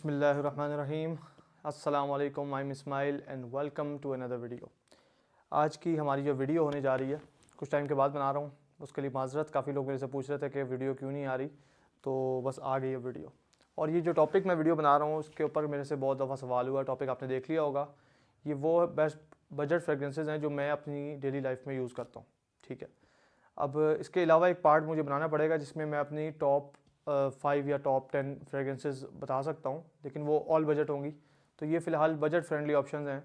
बिस्मिल्लाहिर्रहमानिर्रहीम। अस्सलामु अलैकुम, I am Ismail and welcome to another video. आज की हमारी जो वीडियो होने जा रही है कुछ टाइम के बाद बना रहा हूँ, उसके लिए माजरत। काफ़ी लोग मेरे से पूछ रहे थे कि वीडियो क्यों नहीं आ रही, तो बस आ गई है वीडियो। और ये जो टॉपिक मैं वीडियो बना रहा हूँ उसके ऊपर मेरे से बहुत दफ़ा सवाल हुआ। टॉपिक आपने देख लिया होगा, ये वो बेस्ट बजट फ्रेगरेंसेज हैं जो मैं अपनी डेली लाइफ में यूज़ करता हूँ। ठीक है, अब इसके अलावा एक पार्ट मुझे बनाना पड़ेगा जिसमें मैं अपनी टॉप 5 या टॉप 10 फ्रेगरेंसेस बता सकता हूँ, लेकिन वो ऑल बजट होंगी। तो ये फ़िलहाल बजट फ्रेंडली ऑप्शंस हैं।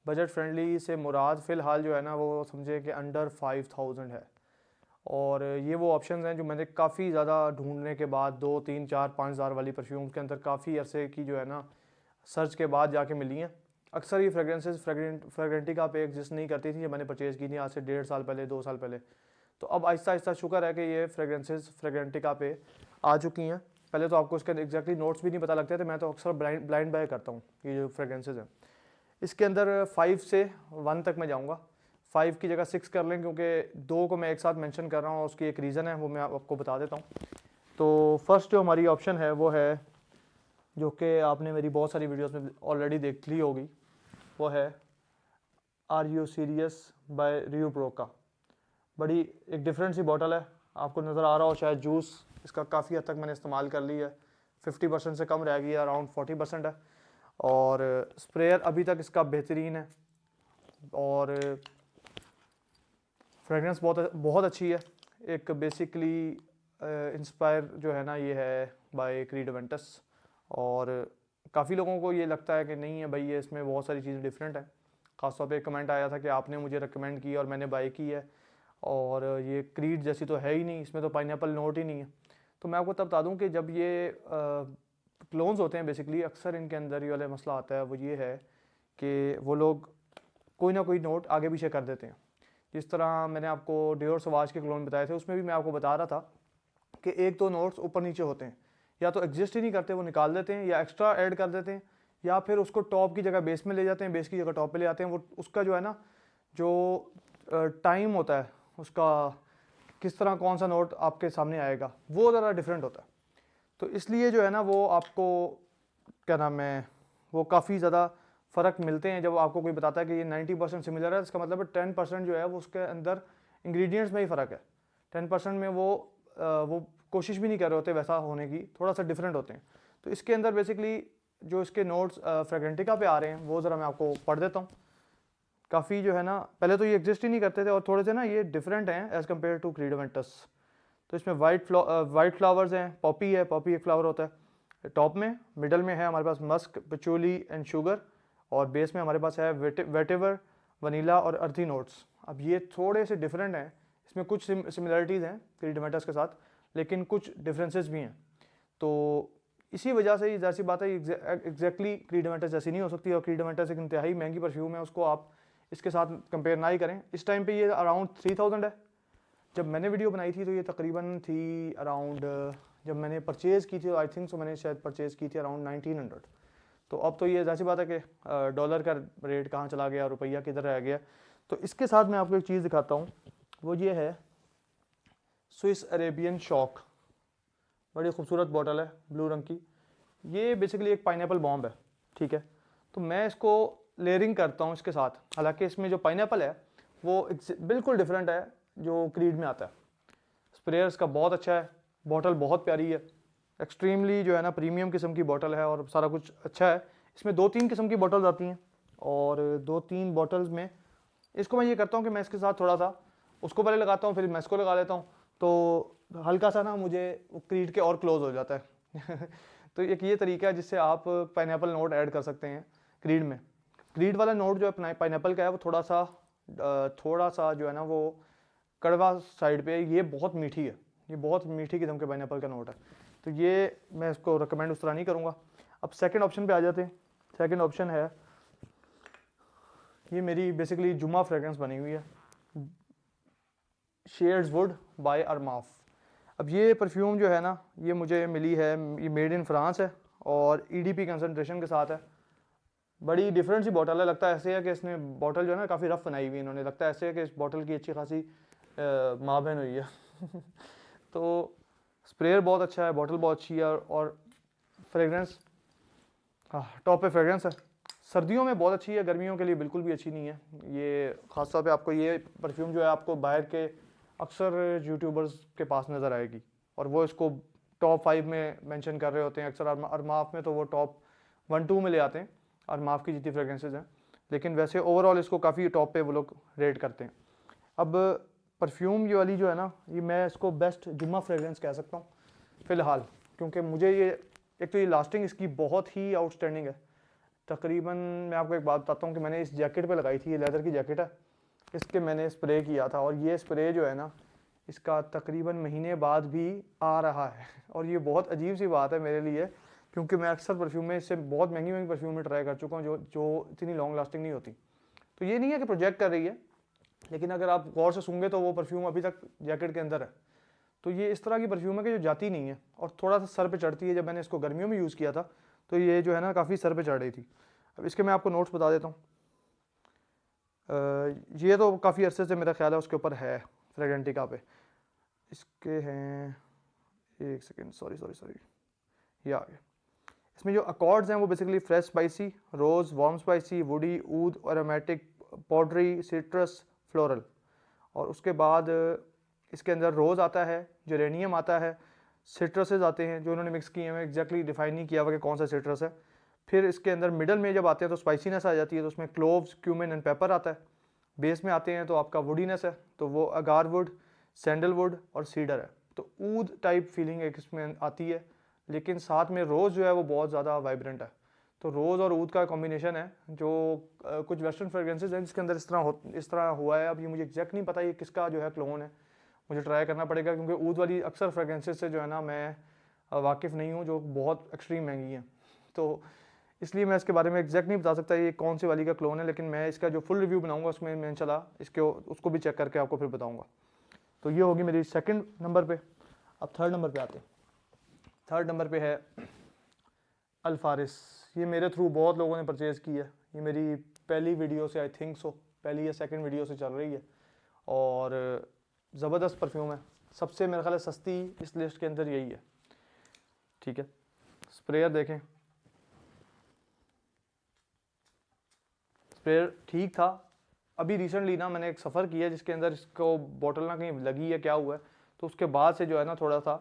बजट फ्रेंडली से मुराद फ़िलहाल जो है ना, वो समझे कि अंडर 5000 है। और ये वो ऑप्शंस हैं जो मैंने काफ़ी ज़्यादा ढूंढने के बाद 2 3 4 5 हज़ार वाली परफ्यूम्स के अंदर काफ़ी अरसे की जो है ना सर्च के बाद जाके मिली हैं। अक्सर ये फ्रेगरेंसेस फ्रेगरेंटिका पे एग्जिस्ट नहीं करती थी जब मैंने परचेज़ की थी आज से 1.5 साल पहले, 2 साल पहले। तो अब आहिस्ता आहिस्ता शुक्र है कि ये फ्रेगरेंसेस फ्रेगरेंटिका पे आ चुकी हैं। पहले तो आपको इसके एग्जैक्टली नोट्स भी नहीं पता लगते थे, मैं तो अक्सर ब्लाइंड बाय करता हूँ ये जो फ्रेगरेंसेस हैं। इसके अंदर 5 से 1 तक मैं जाऊँगा। 5 की जगह 6 कर लें, क्योंकि 2 को मैं एक साथ मेंशन कर रहा हूँ, उसकी एक रीज़न है, वो मैं आपको बता देता हूँ। तो फर्स्ट जो हमारी ऑप्शन है वो है, जो कि आपने मेरी बहुत सारी वीडियोस में ऑलरेडी देख ली होगी, वो है आर यू सीरियस बाय रियू प्रो का। बड़ी एक डिफरेंट सी बॉटल है, आपको नज़र आ रहा हो शायद। जूस इसका काफ़ी हद तक मैंने इस्तेमाल कर ली है, 50% से कम रह गई है, अराउंड 40% है। और स्प्रेयर अभी तक इसका बेहतरीन है और फ्रेगरेंस बहुत बहुत अच्छी है। एक बेसिकली इंस्पायर जो है ना, ये है बाय क्रीड वेंटस। और काफ़ी लोगों को ये लगता है कि नहीं है भाई, ये इसमें बहुत सारी चीज़ें डिफरेंट हैं। ख़ासतौर पे एक कमेंट आया था कि आपने मुझे रिकमेंड की और मैंने बाय की है, और ये क्रीड जैसी तो है ही नहीं, इसमें तो पाइनएप्पल नोट ही नहीं है। तो मैं आपको तब बता दूं कि जब ये क्लोन्स होते हैं बेसिकली, अक्सर इनके अंदर ये वाला मसला आता है, वो ये है कि वो लोग कोई ना कोई नोट आगे पीछे कर देते हैं। जिस तरह मैंने आपको डियोर सवाज के क्लोन बताए थे, उसमें भी मैं आपको बता रहा था कि 1-2 नोट्स ऊपर नीचे होते हैं, या तो एग्जिस्ट ही नहीं करते, वो निकाल देते हैं, या एक्स्ट्रा ऐड कर देते हैं, या फिर उसको टॉप की जगह बेस में ले जाते हैं, बेस की जगह टॉप पे ले आते हैं। वो उसका जो है ना, जो टाइम होता है उसका, किस तरह कौन सा नोट आपके सामने आएगा, वो ज़रा डिफरेंट होता है। तो इसलिए जो है ना, वो आपको क्या नाम है, वो काफ़ी ज़्यादा फ़र्क मिलते हैं। जब आपको कोई बताता है कि ये 90% सिमिलर है, इसका मतलब है 10% जो है वो उसके अंदर इंग्रेडिएंट्स में ही फ़र्क है। 10% में वो कोशिश भी नहीं कर रहे होते वैसा होने की, थोड़ा सा डिफरेंट होते हैं। तो इसके अंदर बेसिकली जो इसके नोट्स फ्रेगरेंटिका पे आ रहे हैं, वो ज़रा मैं आपको पढ़ देता हूँ। काफ़ी जो है ना, पहले तो ये एग्जिस्ट ही नहीं करते थे, और थोड़े से ना ये डिफरेंट हैं as compared to Creed Aventus. तो इसमें वाइट फ्लावर्स हैं, पॉपी है, पॉपी एक फ्लावर होता है टॉप में। मिडल में है हमारे पास मस्क, पचोली एंड शुगर, और बेस में हमारे पास है वेटिवर, वनीला और अर्थी नोट्स। अब ये थोड़े से डिफरेंट हैं, इसमें कुछ सिमिलरिटीज़ हैं क्रीड वेंटस के साथ, लेकिन कुछ डिफरेंसेस भी हैं। तो इसी वजह से जैसी बात है, एग्जैक्टली क्रीड वेंटस जैसी नहीं हो सकती, और क्रीड वेंटस एक इंतहाई महंगी परफ्यूम है, उसको आप इसके साथ कंपेयर ना ही करें। इस टाइम पे ये अराउंड 3000 है। जब मैंने वीडियो बनाई थी तो ये तकरीबन थी अराउंड, जब मैंने परचेज़ की थी तो आई थिंक सो मैंने शायद परचेज़ की थी अराउंड 1900। तो अब तो ये जैसी बात है कि डॉलर का रेट कहाँ चला गया, रुपया किधर रह गया। तो इसके साथ मैं आपको एक चीज़ दिखाता हूँ, वो ये है स्विस अरेबियन शॉक। बड़ी खूबसूरत बॉटल है ब्लू रंग की। ये बेसिकली एक पाइनएप्पल बॉम्ब है, ठीक है। तो मैं इसको लेयरिंग करता हूँ इसके साथ, हालांकि इसमें जो पाइनएप्पल है वो बिल्कुल डिफरेंट है जो क्रीड में आता है। स्प्रेयर्स का बहुत अच्छा है, बॉटल बहुत प्यारी है, एक्सट्रीमली जो है ना प्रीमियम किस्म की बॉटल है, और सारा कुछ अच्छा है। इसमें 2-3 किस्म की बॉटल्स आती हैं, और 2-3 बॉटल्स में इसको मैं ये करता हूँ कि मैं इसके साथ थोड़ा सा उसको पहले लगाता हूँ, फिर मैं इसको लगा लेता हूँ, तो हल्का सा ना मुझे क्रीड के और क्लोज हो जाता है। तो एक ये तरीका है जिससे आप पाइनएप्पल नोट ऐड कर सकते हैं क्रीड में। क्रीड वाला नोट जो है पाइनएप्पल का है, वो थोड़ा सा जो है ना वो कड़वा साइड पे। ये बहुत मीठी है, ये बहुत मीठी किस्म के पाइनएप्पल का नोट है, तो ये मैं इसको रिकमेंड उस तरह नहीं करूँगा। अब सेकंड ऑप्शन पे आ जाते हैं। सेकंड ऑप्शन है, ये मेरी बेसिकली जुमा फ्रेगरेंस बनी हुई है, शेयर्स वुड बाय अरमाफ। अब ये परफ्यूम जो है ना, ये मुझे मिली है, ये मेड इन फ्रांस है और ईडीपी कंसनट्रेशन के साथ है। बड़ी डिफरेंट सी बॉटल है, लगता है ऐसे है कि इसने बॉटल जो है ना काफ़ी रफ बनाई हुई इन्होंने, लगता है ऐसे है कि इस बॉटल की अच्छी खासी माँ बहन हुई है। तो स्प्रेयर बहुत अच्छा है, बॉटल बहुत अच्छी है, और फ्रेगरेंस हाँ, टॉप पे फ्रेगरेंस है, सर्दियों में बहुत अच्छी है, गर्मियों के लिए बिल्कुल भी अच्छी नहीं है। ये ख़ासतौर पे आपको ये परफ्यूम जो है आपको बाहर के अक्सर यूट्यूबर्स के पास नज़र आएगी और वो इसको टॉप 5 में मेंशन कर रहे होते हैं अक्सर। अरमाफ में तो वो टॉप 1-2 में ले आते हैं, अरमाफ की जितनी फ्रेगरेंसेज हैं, लेकिन वैसे ओवरऑल इसको काफ़ी टॉप पे वो लोग रेट करते हैं। अब परफ्यूम ये वाली जो है ना, ये मैं इसको बेस्ट जुम्मा फ्रेगरेंस कह सकता हूँ फ़िलहाल, क्योंकि मुझे ये एक तो ये लास्टिंग इसकी बहुत ही आउटस्टैंडिंग है। तकरीबन मैं आपको एक बात बताता हूँ कि मैंने इस जैकेट पे लगाई थी, ये लेदर की जैकेट है, इसके मैंने स्प्रे किया था और ये स्प्रे जो है ना इसका तकरीबन महीने बाद भी आ रहा है। और ये बहुत अजीब सी बात है मेरे लिए, क्योंकि मैं अक्सर परफ्यूम में इससे बहुत महंगी महंगी परफ्यूम में ट्राई कर चुका हूँ जो इतनी लॉन्ग लास्टिंग नहीं होती। तो ये नहीं है कि प्रोजेक्ट कर रही है, लेकिन अगर आप गौर से सूंघे तो वो परफ्यूम अभी तक जैकेट के अंदर है। तो ये इस तरह की परफ्यूम है कि जो जाती नहीं है और थोड़ा सा सर पे चढ़ती है। जब मैंने इसको गर्मियों में यूज़ किया था तो ये जो है ना काफ़ी सर पे चढ़ रही थी। अब इसके मैं आपको नोट्स बता देता हूँ। ये तो काफ़ी अरसे से मेरा ख्याल है उसके ऊपर है फ्रेगरेंटिका पे। इसके हैं, एक सेकेंड, सॉरी, ये आ गया। इसमें जो अकॉर्ड्स हैं वो basically fresh spicy, rose, warm spicy, woody, oud, aromatic, powdery, citrus, floral. और उसके बाद इसके अंदर रोज़ आता है, जेरेनियम आता है, सिट्रसेस आते हैं जो उन्होंने मिक्स किए हैं, एग्जैक्टली डिफाइन नहीं किया हुआ कि कौन सा सिट्रस है। फिर इसके अंदर मिडल में जब आते हैं तो स्पाइसीनेस आ जाती है, तो उसमें क्लोव्स, क्यूमिन एंड पेपर आता है। बेस में आते हैं तो आपका वुडीनेस है, तो वो अगारवुड, सैंडलवुड और सीडर है। तो ऊद टाइप फीलिंग एक इसमें आती है, लेकिन साथ में रोज़ जो है वो बहुत ज़्यादा वाइब्रेंट है। तो रोज़ और ऊद का कॉम्बिनेशन है जो कुछ वेस्टर्न फ्रेग्रेंसेज हैं जिसके अंदर इस तरह हुआ है। अब ये मुझे एग्जैक्ट नहीं पता ये किसका जो है क्लोन है, मुझे ट्राई करना पड़ेगा, क्योंकि ऊद वाली अक्सर फ्रेग्रेंसेज से जो है ना मैं वाकिफ़ नहीं हूँ, जो बहुत एक्सट्रीम महंगी हैं। तो इसलिए मैं इसके बारे में एग्जैक्ट नहीं बता सकता ये कौन सी वाली का क्लोन है, लेकिन मैं इसका जो फुल रिव्यू बनाऊंगा उसमें मैं इंशाल्लाह उसको भी चेक करके आपको फिर बताऊंगा। तो ये होगी मेरी सेकंड नंबर पे। अब थर्ड नंबर पे आते हैं। थर्ड नंबर पे है अल्फारिस। ये मेरे थ्रू बहुत लोगों ने परचेज़ की है, ये मेरी पहली वीडियो से, आई थिंक सो पहली या सेकंड वीडियो से चल रही है और ज़बरदस्त परफ्यूम है। सबसे मेरे ख्याल सस्ती इस लिस्ट के अंदर यही है। ठीक है, स्प्रेयर देखें, स्प्रेयर ठीक था। अभी रिसेंटली ना मैंने एक सफ़र किया जिसके अंदर इसको बॉटल ना कहीं लगी है क्या हुआ है, तो उसके बाद से जो है ना थोड़ा सा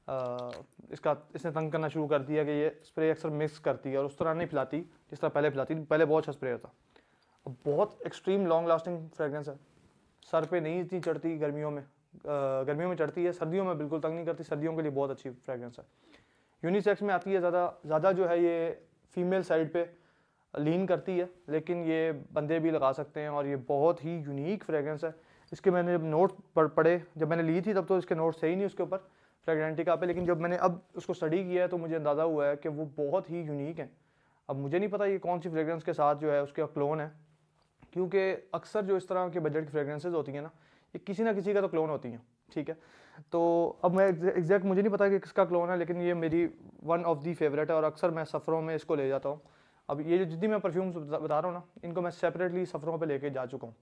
इसने तंग करना शुरू कर दिया कि ये स्प्रे अक्सर मिक्स करती है और उस तरह नहीं पिलाती जिस तरह पहले पिलाती थी। पहले बहुत अच्छा स्प्रेयर था। अब बहुत एक्सट्रीम लॉन्ग लास्टिंग फ्रेगरेंस है, सर पे नहीं इतनी चढ़ती, गर्मियों में चढ़ती है, सर्दियों में बिल्कुल तंग नहीं करती। सर्दियों के लिए बहुत अच्छी फ्रेगरेंस है। यूनिसेक्स में आती है, ज़्यादा जो है ये फीमेल साइड पे लीन करती है, लेकिन ये बंदे भी लगा सकते हैं और ये बहुत ही यूनिक फ्रेगरेंस है। इसके मैंने जब नोट पढ़े, जब मैंने ली थी तब तो इसके नोट सही नहीं उसके ऊपर फ्रेगरेंटिका पे, लेकिन जब मैंने अब उसको स्टडी किया है तो मुझे अंदाज़ा हुआ है कि वो बहुत ही यूनिक है। अब मुझे नहीं पता ये कौन सी फ्रेगरेंस के साथ जो है उसका क्लोन है, क्योंकि अक्सर जो इस तरह के बजट की फ्रेगरेंसेज होती हैं ना, ये किसी ना किसी का तो क्लोन होती हैं। ठीक है, तो अब मैं एग्जैक्ट मुझे नहीं पता कि किसका क्लोन है, लेकिन ये मेरी वन ऑफ दी फेवरेट है और अक्सर मैं सफ़रों में इसको ले जाता हूँ। अब ये जो जितनी मैं परफ्यूम्स बता रहा हूँ ना, इनको मैं सेपरेटली सफ़रों पे लेके जा चुका हूँ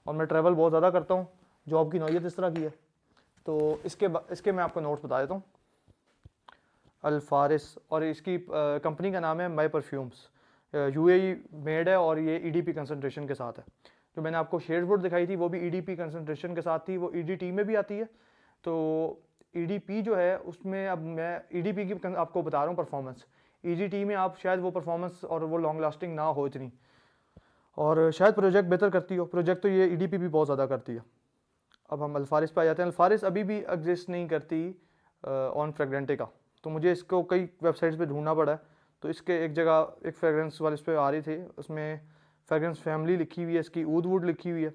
और मैं ट्रैवल बहुत ज़्यादा करता हूँ, जॉब की नौयत इस तरह की है। तो इसके मैं आपको नोट्स बता देता हूँ। अल्फारिस, और इसकी कंपनी का नाम है माई परफ्यूम्स, UAE मेड है और ये EDP कंसनट्रेशन के साथ है। जो मैंने आपको शेडवुड दिखाई थी वो भी EDP कंसनट्रेशन के साथ थी, वो EDT में भी आती है। तो EDP जो है उसमें, अब मैं EDP की आपको बता रहा हूँ परफॉर्मेंस, EDT में आप शायद वो परफॉर्मेंस और वो लॉन्ग लास्टिंग ना हो इतनी, और शायद प्रोजेक्ट बेहतर करती हो, प्रोजेक्ट तो ये EDP भी बहुत ज़्यादा करती है। अब हम अल्फारिस पे आ जाते हैं। अल्फारिस अभी भी एग्जिस्ट नहीं करती ऑन फ्रेगरेंटिका, तो मुझे इसको कई वेबसाइट्स पे ढूंढना पड़ा है। तो इसके एक जगह एक फ्रेगरेंस वाले इस पर आ रही थी, उसमें फ्रेगरेंस फैमिली लिखी हुई है, इसकी ऊद वुड लिखी हुई है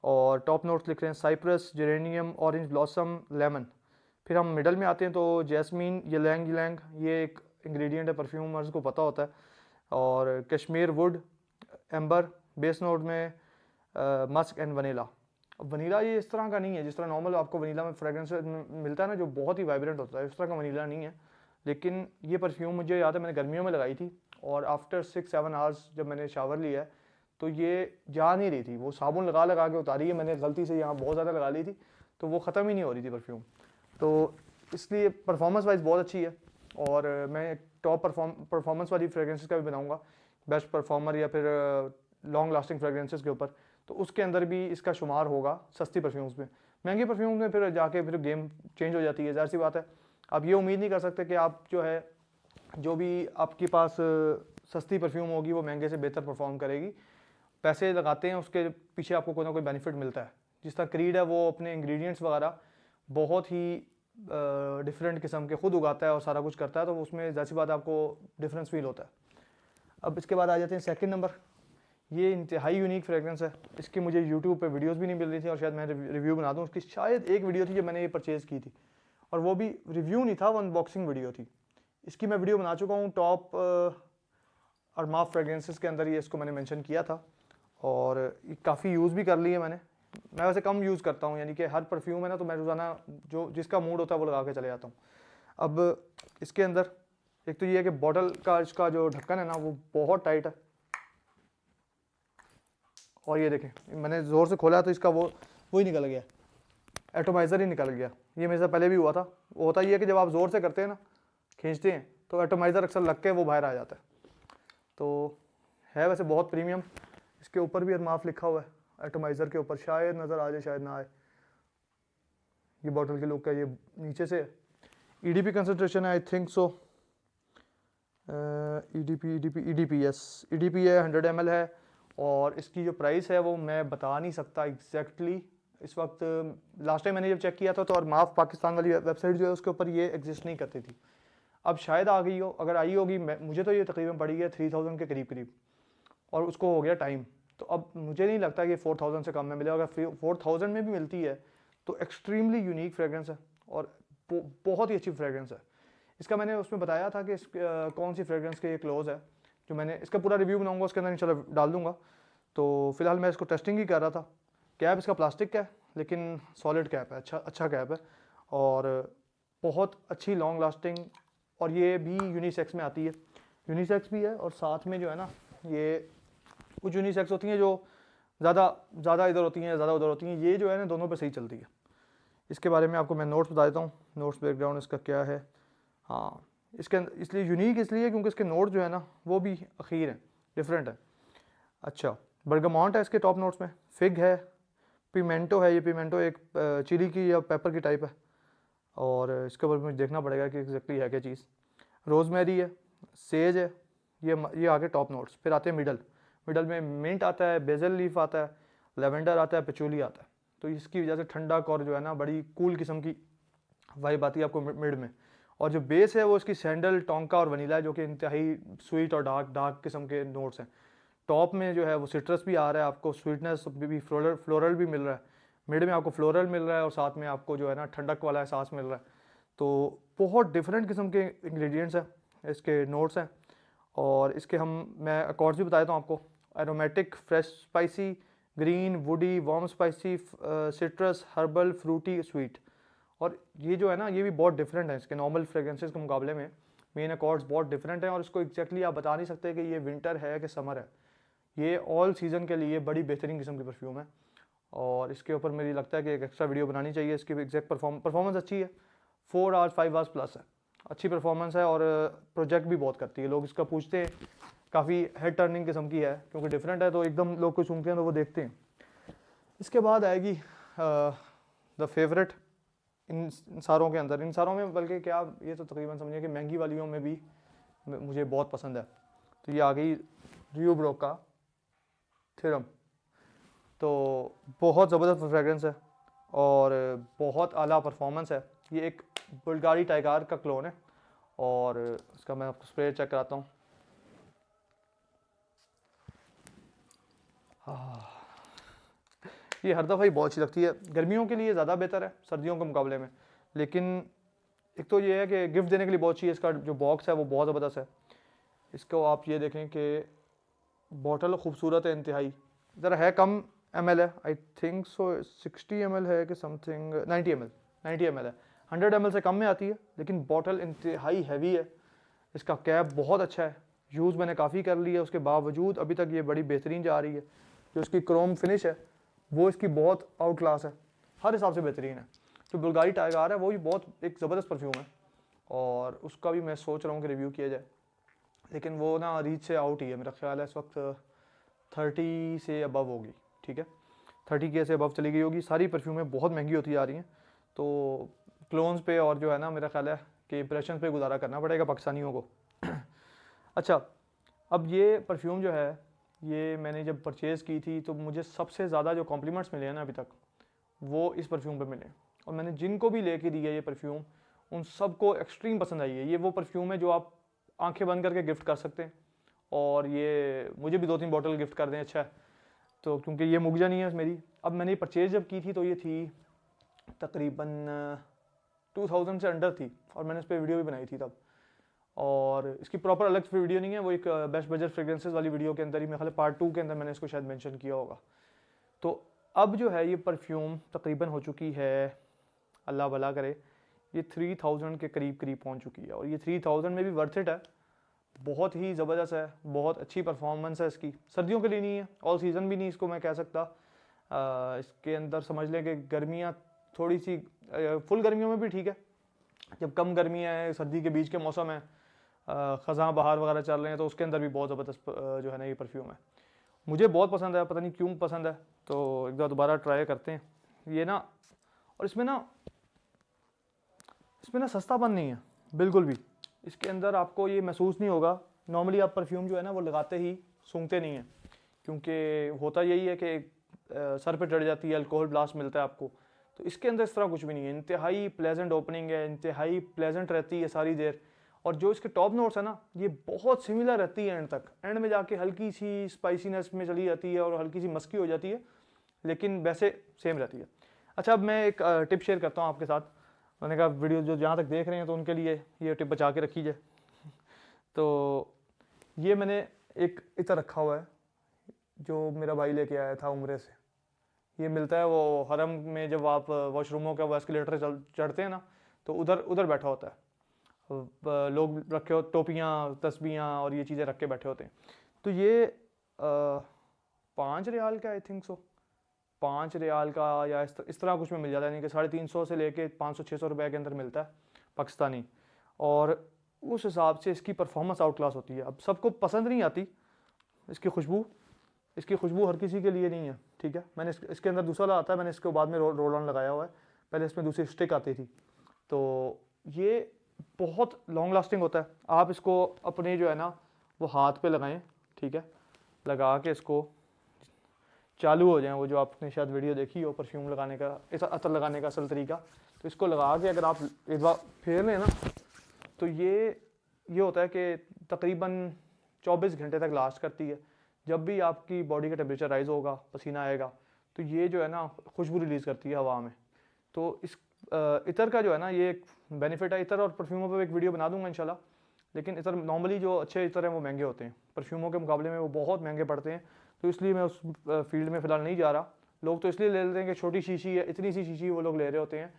और टॉप नोट्स लिख रहे हैं cypress, geranium, orange blossom, lemon. फिर हम मिडल में आते हैं तो जैस्मीन, यलैंग यलैंग, ये एक इंग्रेडिएंट है, परफ्यूमर्स को पता होता है, और Kashmir would, amber, base note में मस्क एंड वनीला। अब वनीला ये इस तरह का नहीं है जिस तरह नॉर्मल आपको वनीला में फ्रेगरेंस मिलता है ना, जो बहुत ही वाइब्रेंट होता है, उस तरह का वनीला नहीं है। लेकिन ये परफ्यूम मुझे याद है मैंने गर्मियों में लगाई थी और आफ्टर 6-7 आवर्स जब मैंने शावर लिया है तो ये जा नहीं रही थी। वो साबुन लगा लगा के उतारी है मैंने, गलती से यहाँ बहुत ज़्यादा लगा ली थी तो वो ख़त्म ही नहीं हो रही थी परफ्यूम। तो इसलिए परफॉर्मेंस वाइज बहुत अच्छी है और मैं टॉप परफॉर्मेंस वाली फ्रेगरेंसेस का भी बनाऊंगा, बेस्ट परफॉर्मर या फिर लॉन्ग लास्टिंग फ्रेगरेंसेस के ऊपर, तो उसके अंदर भी इसका शुमार होगा सस्ती परफ्यूम्स में। महंगी परफ्यूम्स में फिर जाके फिर गेम चेंज हो जाती है, ज़ाहिर सी बात है। आप ये उम्मीद नहीं कर सकते कि आप जो है जो भी आपके पास सस्ती परफ्यूम होगी वो महंगे से बेहतर परफॉर्म करेगी। पैसे लगाते हैं उसके पीछे आपको कोई ना कोई बेनिफिट मिलता है। जिस तरह क्रीड है वो अपने इंग्रेडिएंट्स वगैरह बहुत ही डिफरेंट किस्म के खुद उगाता है और सारा कुछ करता है, तो उसमें ज़ाहिर सी बात आपको डिफरेंस फील होता है। अब इसके बाद आ जाते हैं सेकंड नंबर। ये इंतहाई यूनिक फ्रेगरेंस है, इसकी मुझे यूट्यूब पे वीडियोस भी नहीं मिल रही थी और शायद मैं रिव्यू बना दूँ उसकी। शायद एक वीडियो थी जब मैंने ये परचेज़ की थी, और वो भी रिव्यू नहीं था, वो अनबॉक्सिंग वीडियो थी। इसकी मैं वीडियो बना चुका हूँ, टॉप अरमाफ फ्रेगरेंसेस के अंदर ये इसको मैंने मेंशन किया था, और काफ़ी यूज़ भी कर ली है मैंने। मैं वैसे कम यूज़ करता हूँ, यानी कि हर परफ्यूम है ना तो मैं रोज़ाना जो जिसका मूड होता है वो लगा के चले जाता हूँ। अब इसके अंदर एक तो ये है कि बॉटल का इसका जो ढक्कन है ना वो बहुत टाइट है, और ये देखें मैंने ज़ोर से खोला तो इसका वो ही निकल गया, एटोमाइज़र ही निकल गया। ये मेरे से पहले भी हुआ था। वो होता ये है कि जब आप ज़ोर से करते हैं ना, खींचते हैं, तो एटोमाइज़र अक्सर लग के वो बाहर आ जाता है। तो है वैसे बहुत प्रीमियम। इसके ऊपर भी अरमाफ लिखा हुआ है, एटोमाइज़र के ऊपर शायद नज़र आ जाए शायद ना आए। ये बॉटल के लुक है, ये नीचे से EDP कंसंट्रेशन है, I think so EDP yes EDP है, 100 ml है। और इसकी जो प्राइस है वो मैं बता नहीं सकता एग्जैक्टली इस वक्त। लास्ट टाइम मैंने जब चेक किया था तो अरमाफ पाकिस्तान वाली वेबसाइट जो है उसके ऊपर ये एग्जिस्ट नहीं करती थी। अब शायद आ गई हो, अगर आई होगी मुझे तो ये तकरीबन पड़ी है 3000 के करीब करीब, और उसको हो गया टाइम। तो अब मुझे नहीं लगता कि 4000 से कम में मिलेगा। अगर 4000 में भी मिलती है तो एक्सट्रीमली यूनिक फ्रेगरेंस है और बहुत ही अच्छी फ्रेगरेंस है। इसका मैंने उसमें बताया था कि कौन सी फ्रेगरेंस के ये क्लोज है, जो मैंने इसका पूरा रिव्यू बनाऊंगा उसके अंदर इंशाल्लाह डाल दूंगा। तो फिलहाल मैं इसको टेस्टिंग ही कर रहा था। कैप इसका प्लास्टिक का है लेकिन सॉलिड कैप है, अच्छा कैप है, और बहुत अच्छी लॉन्ग लास्टिंग। और ये भी यूनिसेक्स में आती है, यूनिसेक्स भी है, और साथ में जो है ना ये कुछ यूनिसेक्स होती हैं जो ज़्यादा इधर होती हैं, ज़्यादा उधर होती हैं। ये जो है ना दोनों पे सही चलती है। इसके बारे में आपको मैं नोट्स बता देता हूँ, नोट्स बैकग्राउंड इसका क्या है। हाँ, इसके इसलिए यूनिक इसलिए क्योंकि इसके नोट जो है ना वो भी अखीर हैं, डिफरेंट है। अच्छा, बर्गामॉन्ट है इसके टॉप नोट्स में, फिग है, पिमेंटो है। ये पिमेंटो एक चिली की या पेपर की टाइप है, और इसके ऊपर मुझे देखना पड़ेगा कि एग्जैक्टली है क्या चीज़। रोज़मेरी है, सेज है, ये आगे टॉप नोट्स। फिर आते हैं मिडल में मिंट आता है, बेजल लीफ आता है, लेवेंडर आता है, पेचूली आता है। तो इसकी वजह से ठंडा और जो है ना बड़ी कूल किस्म की वाइब आती है आपको मिड में। और जो बेस है वो इसकी सैंडल, टोंका और वनीला है, जो कि इंतहाई स्वीट और डार्क किस्म के नोट्स हैं। टॉप में जो है वो सिट्रस भी आ रहा है, आपको स्वीटनेस भी फ्लोरल भी मिल रहा है। मिड में आपको फ्लोरल मिल रहा है और साथ में आपको जो है ना ठंडक वाला एहसास मिल रहा है। तो बहुत डिफरेंट किस्म के इंग्रेडिएंट्स हैं, इसके नोट्स हैं। और इसके मैं अकॉर्ड्स भी बता देता हूँ आपको। Aromatic, fresh spicy, green, woody, warm spicy, citrus, herbal, fruity, sweet. और ये जो है ना ये भी बहुत डिफरेंट है इसके नॉर्मल फ्रेगरेंसेस के मुकाबले में। मेन अकॉर्ड्स बहुत डिफरेंट हैं और इसको एग्जैक्टली आप बता नहीं सकते कि ये विंटर है कि समर है। ये ऑल सीज़न के लिए बड़ी बेहतरीन किस्म की परफ्यूम है, और इसके ऊपर मुझे लगता है कि एक एक्स्ट्रा वीडियो बनानी चाहिए। इसकी एग्जैक्ट परफॉर्मेंस अच्छी है, 4 आवर्स 5 आवर्स प्लस है, अच्छी परफॉर्मेंस है, और प्रोजेक्ट भी बहुत करती है। लोग इसका पूछते हैं, काफ़ी हेड टर्निंग किस्म की है क्योंकि डिफरेंट है, तो एकदम लोग कुछ सुनते हैं तो वो देखते हैं। इसके बाद आएगी द फेवरेट इन सारों के अंदर, इन सारों में बल्कि क्या ये तो तकरीबन समझिए कि महंगी वालियों में भी मुझे बहुत पसंद है। तो ये आ गई रियो ब्रोका थ्योरम। तो बहुत ज़बरदस्त फ्रेगरेंस है और बहुत आला परफॉर्मेंस है। ये एक बुल्गारी टाइगर का क्लोन है, और इसका मैं आपको स्प्रे चेक कराता हूँ। ये हर दफ़ा ही बहुत अच्छी लगती है। गर्मियों के लिए ज़्यादा बेहतर है सर्दियों के मुकाबले में, लेकिन एक तो ये है कि गिफ्ट देने के लिए बहुत अच्छी है। इसका जो बॉक्स है वो बहुत ज़बरदस्त है। इसको आप ये देखें कि बॉटल खूबसूरत है इंतहाई। ज़रा है कम ml है, आई थिंक सो 60 ml है कि समथिंग 90 ml है। 100 ml से कम में आती है, लेकिन बॉटल इंतहाई हैवी है। इसका कैप बहुत अच्छा है, यूज़ मैंने काफ़ी कर लिया, उसके बावजूद अभी तक ये बड़ी बेहतरीन जा रही है। जो इसकी क्रोम फिनिश है वो इसकी बहुत आउट क्लास है, हर हिसाब से बेहतरीन है। जो बुल्गारी टाइगर है वो भी बहुत एक ज़बरदस्त परफ्यूम है, और उसका भी मैं सोच रहा हूँ कि रिव्यू किया जाए। लेकिन वो ना रीच से आउट ही है, मेरा ख्याल है इस वक्त 30 से अबव होगी, ठीक है, 30K से अबव चली गई होगी। सारी परफ्यूमें बहुत महंगी होती जा रही हैं, तो क्लोन्स पे और जो है ना मेरा ख्याल है कि इंप्रेशन पे गुजारा करना पड़ेगा पाकिस्तानियों को। अच्छा, अब ये परफ्यूम जो है ये मैंने जब परचेज़ की थी तो मुझे सबसे ज़्यादा जो कॉम्प्लीमेंट्स मिले हैं ना अभी तक वो इस परफ्यूम पे मिले, और मैंने जिनको भी लेके दी है ये परफ्यूम उन सबको एक्सट्रीम पसंद आई है। ये वो परफ्यूम है जो आप आंखें बंद करके गिफ्ट कर सकते हैं, और ये मुझे भी 2-3 बॉटल गिफ्ट कर दें अच्छा है, तो क्योंकि ये मुक जानी है मेरी। अब मैंने परचेज़ जब की थी तो ये थी तकरीबन 2000 से अंडर थी, और मैंने इस पर वीडियो भी बनाई थी तब, और इसकी प्रॉपर अलग से वीडियो नहीं है, वो एक बेस्ट बजट फ्रेग्रेंसेस वाली वीडियो के अंदर ही, मेरे ख्याल पार्ट 2 के अंदर मैंने इसको शायद मेंशन किया होगा। तो अब जो है ये परफ्यूम तकरीबन हो चुकी है, अल्लाह भला करे, ये 3000 के करीब करीब पहुंच चुकी है, और ये 3000 में भी वर्थ इट है, बहुत ही ज़बरदस्त है, बहुत अच्छी परफॉर्मेंस है इसकी। सर्दियों के लिए नहीं है, ऑल सीज़न भी नहीं इसको मैं कह सकता। इसके अंदर समझ लें कि गर्मियाँ थोड़ी सी, फुल गर्मियों में भी ठीक है, जब कम गर्मी है, सर्दी के बीच के मौसम है, ख़ज़ां बहार वगैरह चल रहे हैं, तो उसके अंदर भी बहुत ज़बरदस्त जो है ना ये परफ्यूम है, मुझे बहुत पसंद है, पता नहीं क्यों पसंद है, तो एक बार दोबारा ट्राई करते हैं ये ना। और इसमें ना सस्तापन नहीं है बिल्कुल भी, इसके अंदर आपको ये महसूस नहीं होगा। नॉर्मली आप परफ्यूम जो है ना वो लगाते ही सूंघते नहीं हैं, क्योंकि होता यही है कि सर पे चढ़ जाती है, अल्कोहल ब्लास्ट मिलता है आपको, तो इसके अंदर इस तरह कुछ भी नहीं है, इंतहाई प्लेजेंट ओपनिंग है, इंतहाई प्लेजेंट रहती है सारी देर, और जो इसके टॉप नोट्स है ना ये बहुत सिमिलर रहती है एंड तक, एंड में जाके हल्की सी स्पाइसीनेस में चली जाती है और हल्की सी मस्की हो जाती है, लेकिन वैसे सेम रहती है। अच्छा, अब मैं एक टिप शेयर करता हूँ आपके साथ, मैंने कहा वीडियो जो जहाँ तक देख रहे हैं तो उनके लिए ये टिप बचा के रखी जाए। तो ये मैंने एक इतर रखा हुआ है जो मेरा भाई लेके आया था उम्रे से, ये मिलता है वो हरम में, जब आप वॉशरूमों का वो एस्केलेटर चढ़ते हैं ना तो उधर उधर बैठा होता है, लोग रखे हो टोपियाँ तस्बीयाँ और ये चीज़ें रख के बैठे होते हैं। तो ये 5 रियाल का आई थिंक सो, 5 रियाल का या इस तरह कुछ में मिल जाता है, यानी कि 350 से लेके 500-600 रुपये के अंदर मिलता है पाकिस्तानी, और उस हिसाब से इसकी परफॉर्मेंस आउट क्लास होती है। अब सबको पसंद नहीं आती इसकी खुशबू हर किसी के लिए नहीं है, ठीक है। मैंने इसके अंदर दूसरा आता है, मैंने इसको बाद में रोल ऑन लगाया हुआ है, पहले इसमें दूसरी स्टिक आती थी। तो ये बहुत लॉन्ग लास्टिंग होता है, आप इसको अपने जो है ना वो हाथ पे लगाएं, ठीक है, लगा के इसको चालू हो जाए वो जो आपने शायद वीडियो देखी हो परफ्यूम लगाने का, अतर लगाने का असल तरीका, तो इसको लगा के अगर आप एक बार फेर लें ना तो ये होता है कि तकरीबन 24 घंटे तक लास्ट करती है। जब भी आपकी बॉडी का टेम्परेचर राइज होगा, पसीना आएगा, तो ये जो है ना खुशबू रिलीज़ करती है हवा में। तो इस इतर का जो है ना ये एक बेनिफिट है। इतर और परफ्यूमों पर एक वीडियो बना दूंगा इंशाल्लाह, लेकिन इतर नॉर्मली जो अच्छे इतर हैं वो महंगे होते हैं, परफ्यूमों के मुकाबले में वो बहुत महंगे पड़ते हैं, तो इसलिए मैं उस फील्ड में फ़िलहाल नहीं जा रहा। लोग तो इसलिए ले लेते हैं कि छोटी शीशी है, इतनी सी शीशी वो लोग ले रहे होते हैं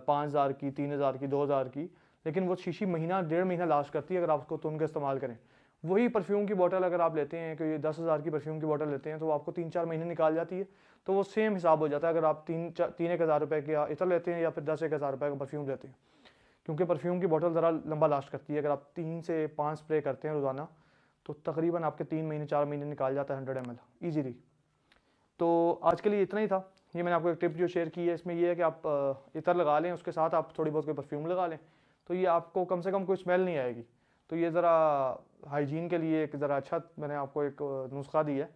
5000 की, 3000 की, 2000 की, लेकिन वो शीशी महीना 1.5 महीना लास्ट करती है अगर आप उसको तुन के इस्तेमाल करें। वही परफ्यूम की बोतल अगर आप लेते हैं कि 10,000 की परफ्यूम की बोतल लेते हैं तो वो आपको 3-4 महीने निकाल जाती है, तो वो सेम हिसाब हो जाता है अगर आप 3-1 हज़ार रुपये का इतर लेते हैं या फिर 10-1 हज़ार रुपये का परफ्यूम लेते हैं, क्योंकि परफ्यूम की बोतल ज़रा लंबा लास्ट करती है। अगर आप 3 से 5 स्प्रे करते हैं रोज़ाना तो तकरीबन आपके 3 महीने 4 महीने निकाल जाता है 100 ml ईजीली। तो आज के लिए इतना ही था, ये मैंने आपको एक टिप जो शेयर की है, इसमें ये है कि आप इतर लगा लें, उसके साथ आप थोड़ी बहुत कोई परफ्यूम लगा लें, तो ये आपको कम से कम कोई स्मेल नहीं आएगी। तो ये ज़रा हाइजीन के लिए एक ज़रा अच्छा मैंने आपको एक नुस्खा दी है,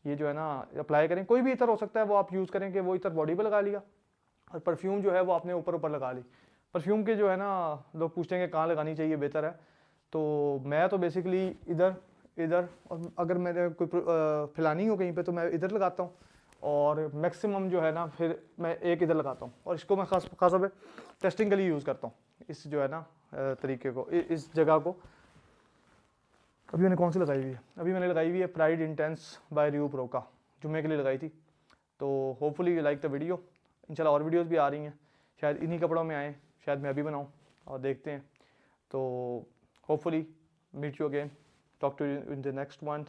ये जो है ना अप्लाई करें। कोई भी इतर हो सकता है वो आप यूज़ करें कि वो इतर बॉडी पर लगा लिया और परफ्यूम जो है वो आपने ऊपर लगा ली। परफ्यूम के जो है ना लोग पूछते हैं कि कहाँ लगानी चाहिए बेहतर है, तो मैं तो बेसिकली इधर और अगर मेरे कोई फैलानी हो कहीं पे तो मैं इधर लगाता हूँ, और मैक्सिमम जो है ना फिर मैं एक इधर लगाता हूँ, और इसको मैं खासतौर पे टेस्टिंग के लिए यूज़ करता हूँ इस जो है ना तरीके को, इस जगह को। अभी मैंने कौन सी लगाई हुई है, अभी मैंने लगाई हुई है प्राइड इंटेंस बाय रियू प्रो का, जुम्मे के लिए लगाई थी। तो hopefully you like the video, इंशाल्लाह और वीडियोज़ भी आ रही हैं, शायद इन्हीं कपड़ों में आए, शायद मैं अभी बनाऊँ और देखते हैं। तो hopefully meet you again, talk to you in the next one.